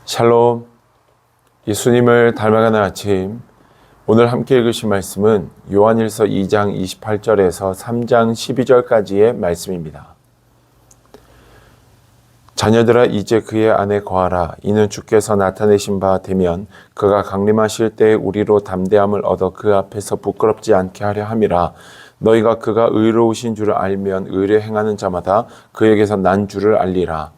샬롬, 예수님을 닮아가는 아침. 오늘 함께 읽으신 말씀은 요한일서 2장 28절에서 3장 12절까지의 말씀입니다. 자녀들아, 이제 그의 안에 거하라. 이는 주께서 나타내신 바 되면 그가 강림하실 때에 우리로 담대함을 얻어 그 앞에서 부끄럽지 않게 하려 함이라. 너희가 그가 의로우신 줄을 알면 의를 행하는 자마다 그에게서 난 줄을 알리라.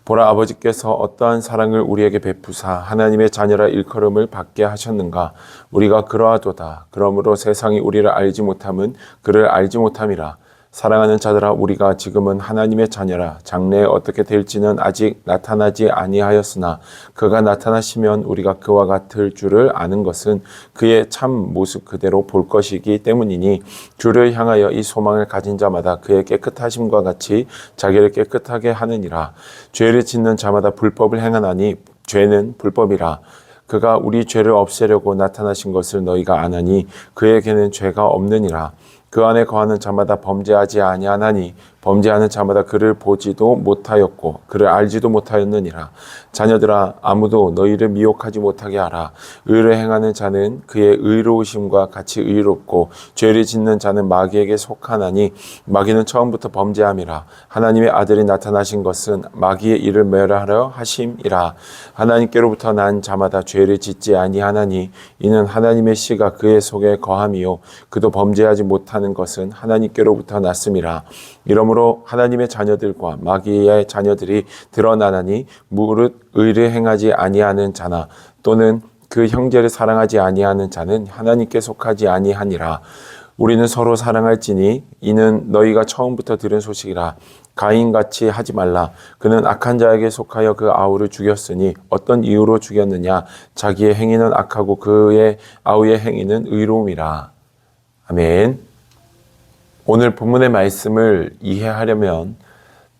보라, 아버지께서 어떠한 사랑을 우리에게 베푸사 하나님의 자녀라 일컬음을 받게 하셨는가. 우리가 그러하도다. 그러므로 세상이 우리를 알지 못함은 그를 알지 못함이라. 사랑하는 자들아, 우리가 지금은 하나님의 자녀라. 장래에 어떻게 될지는 아직 나타나지 아니하였으나 그가 나타나시면 우리가 그와 같을 줄을 아는 것은 그의 참 모습 그대로 볼 것이기 때문이니, 주를 향하여 이 소망을 가진 자마다 그의 깨끗하심과 같이 자기를 깨끗하게 하느니라. 죄를 짓는 자마다 불법을 행하나니 죄는 불법이라. 그가 우리 죄를 없애려고 나타나신 것을 너희가 아나니 그에게는 죄가 없느니라. 그 안에 거하는 자마다 범죄하지 아니하나니 범죄하는 자마다 그를 보지도 못하였고 그를 알지도 못하였느니라. 자녀들아, 아무도 너희를 미혹하지 못하게 하라. 의를 행하는 자는 그의 의로우심과 같이 의롭고 죄를 짓는 자는 마귀에게 속하나니 마귀는 처음부터 범죄함이라. 하나님의 아들이 나타나신 것은 마귀의 일을 멸하려 하심이라. 하나님께로부터 난 자마다 죄를 짓지 아니하나니 이는 하나님의 씨가 그의 속에 거함이요 그도 범죄하지 못하는 것은 하나님께로부터 났음이라. 이러므로 하나님의 자녀들과 마귀의 자녀들이 드러나나니 무릇 의를 행하지 아니하는 자나 또는 그 형제를 사랑하지 아니하는 자는 하나님께 속하지 아니하니라. 우리는 서로 사랑할지니 이는 너희가 처음부터 들은 소식이라. 가인같이 하지 말라. 그는 악한 자에게 속하여 그 아우를 죽였으니 어떤 이유로 죽였느냐. 자기의 행위는 악하고 그의 아우의 행위는 의로움이라. 아멘. 오늘 본문의 말씀을 이해하려면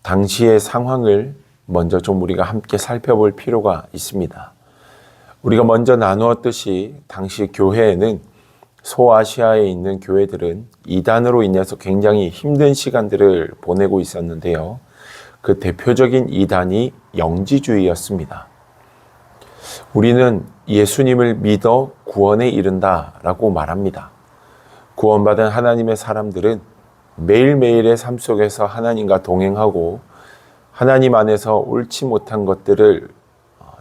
당시의 상황을 먼저 좀 우리가 함께 살펴볼 필요가 있습니다. 우리가 먼저 나누었듯이 당시 교회에는 소아시아에 있는 교회들은 이단으로 인해서 굉장히 힘든 시간들을 보내고 있었는데요. 그 대표적인 이단이 영지주의였습니다. 우리는 예수님을 믿어 구원에 이른다라고 말합니다. 구원받은 하나님의 사람들은 매일매일의 삶 속에서 하나님과 동행하고 하나님 안에서 옳지 못한 것들을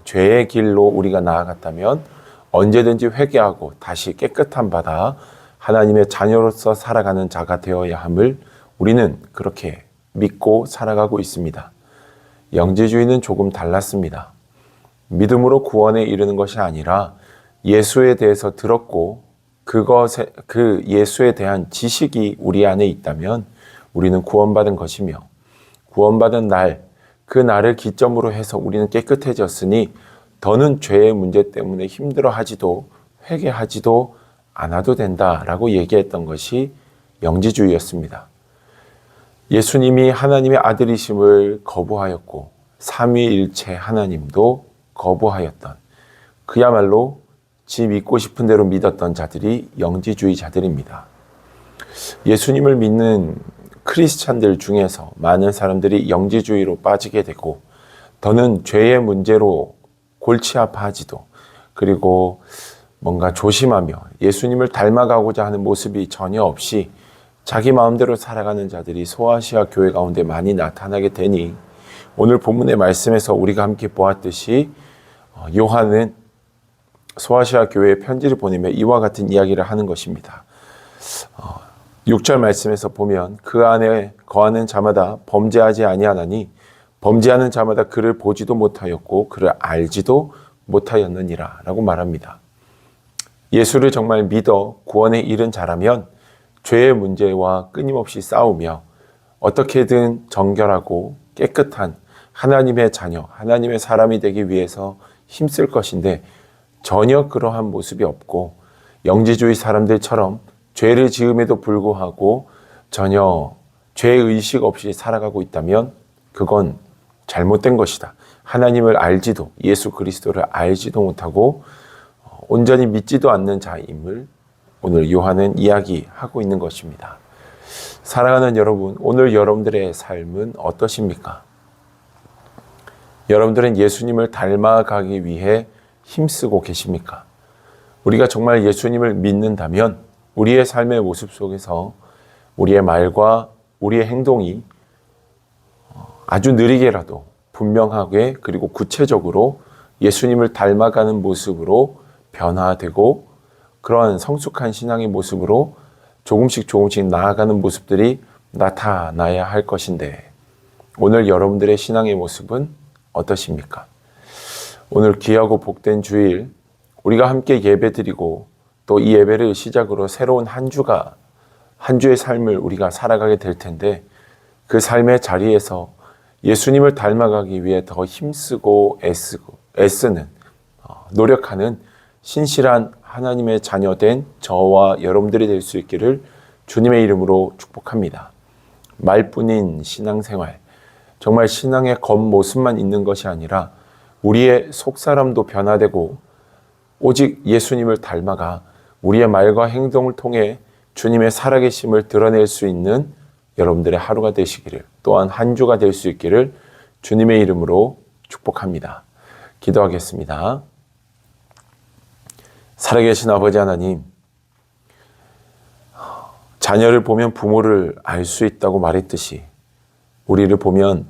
죄의 길로 우리가 나아갔다면 언제든지 회개하고 다시 깨끗한 바다 하나님의 자녀로서 살아가는 자가 되어야 함을 우리는 그렇게 믿고 살아가고 있습니다. 영지주의는 조금 달랐습니다. 믿음으로 구원에 이르는 것이 아니라 예수에 대해서 들었고 그 예수에 대한 지식이 우리 안에 있다면 우리는 구원받은 것이며 구원받은 날, 그 날을 기점으로 해서 우리는 깨끗해졌으니 더는 죄의 문제 때문에 힘들어하지도 회개하지도 않아도 된다라고 얘기했던 것이 영지주의였습니다. 예수님이 하나님의 아들이심을 거부하였고 삼위일체 하나님도 거부하였던, 그야말로 지 믿고 싶은 대로 믿었던 자들이 영지주의자들입니다. 예수님을 믿는 크리스찬들 중에서 많은 사람들이 영지주의로 빠지게 되고 더는 죄의 문제로 골치 아파하지도, 그리고 뭔가 조심하며 예수님을 닮아가고자 하는 모습이 전혀 없이 자기 마음대로 살아가는 자들이 소아시아 교회 가운데 많이 나타나게 되니 오늘 본문의 말씀에서 우리가 함께 보았듯이 요한은 소아시아 교회에 편지를 보내며 이와 같은 이야기를 하는 것입니다. 6절 말씀에서 보면 그 안에 거하는 자마다 범죄하지 아니하나니 범죄하는 자마다 그를 보지도 못하였고 그를 알지도 못하였느니라 라고 말합니다. 예수를 정말 믿어 구원에 이른 자라면 죄의 문제와 끊임없이 싸우며 어떻게든 정결하고 깨끗한 하나님의 자녀, 하나님의 사람이 되기 위해서 힘쓸 것인데 전혀 그러한 모습이 없고 영지주의 사람들처럼 죄를 지음에도 불구하고 전혀 죄의식 없이 살아가고 있다면 그건 잘못된 것이다. 하나님을 알지도 예수 그리스도를 알지도 못하고 온전히 믿지도 않는 자임을 오늘 요한은 이야기하고 있는 것입니다. 사랑하는 여러분, 오늘 여러분들의 삶은 어떠십니까? 여러분들은 예수님을 닮아가기 위해 힘쓰고 계십니까? 우리가 정말 예수님을 믿는다면 우리의 삶의 모습 속에서 우리의 말과 우리의 행동이 아주 느리게라도 분명하게 그리고 구체적으로 예수님을 닮아가는 모습으로 변화되고 그러한 성숙한 신앙의 모습으로 조금씩 나아가는 모습들이 나타나야 할 것인데 오늘 여러분들의 신앙의 모습은 어떠십니까? 오늘 귀하고 복된 주일 우리가 함께 예배드리고 또 이 예배를 시작으로 새로운 한 주의 삶을 우리가 살아가게 될 텐데 그 삶의 자리에서 예수님을 닮아가기 위해 더 힘쓰고 애쓰는 노력하는 신실한 하나님의 자녀된 저와 여러분들이 될 수 있기를 주님의 이름으로 축복합니다. 말뿐인 신앙생활, 정말 신앙의 겉모습만 있는 것이 아니라 우리의 속사람도 변화되고 오직 예수님을 닮아가 우리의 말과 행동을 통해 주님의 살아계심을 드러낼 수 있는 여러분들의 하루가 되시기를 또한 한 주가 될 수 있기를 주님의 이름으로 축복합니다. 기도하겠습니다. 살아계신 아버지 하나님, 자녀를 보면 부모를 알 수 있다고 말했듯이 우리를 보면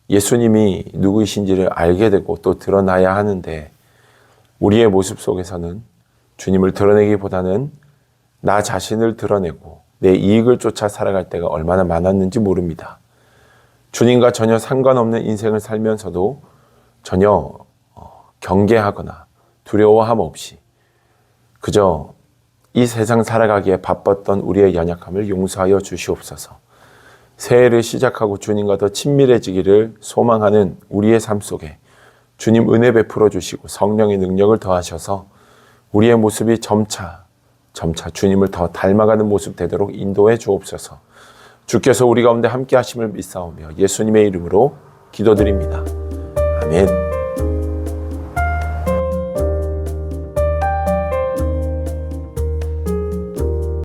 예수님이 누구이신지를 알게 되고 또 드러나야 하는데 우리의 모습 속에서는 주님을 드러내기보다는 나 자신을 드러내고 내 이익을 쫓아 살아갈 때가 얼마나 많았는지 모릅니다. 주님과 전혀 상관없는 인생을 살면서도 전혀 경계하거나 두려워함 없이 그저 이 세상 살아가기에 바빴던 우리의 연약함을 용서하여 주시옵소서. 새해를 시작하고 주님과 더 친밀해지기를 소망하는 우리의 삶 속에 주님 은혜 베풀어 주시고 성령의 능력을 더하셔서 우리의 모습이 점차 주님을 더 닮아가는 모습 되도록 인도해 주옵소서. 주께서 우리 가운데 함께 하심을 믿사오며 예수님의 이름으로 기도드립니다.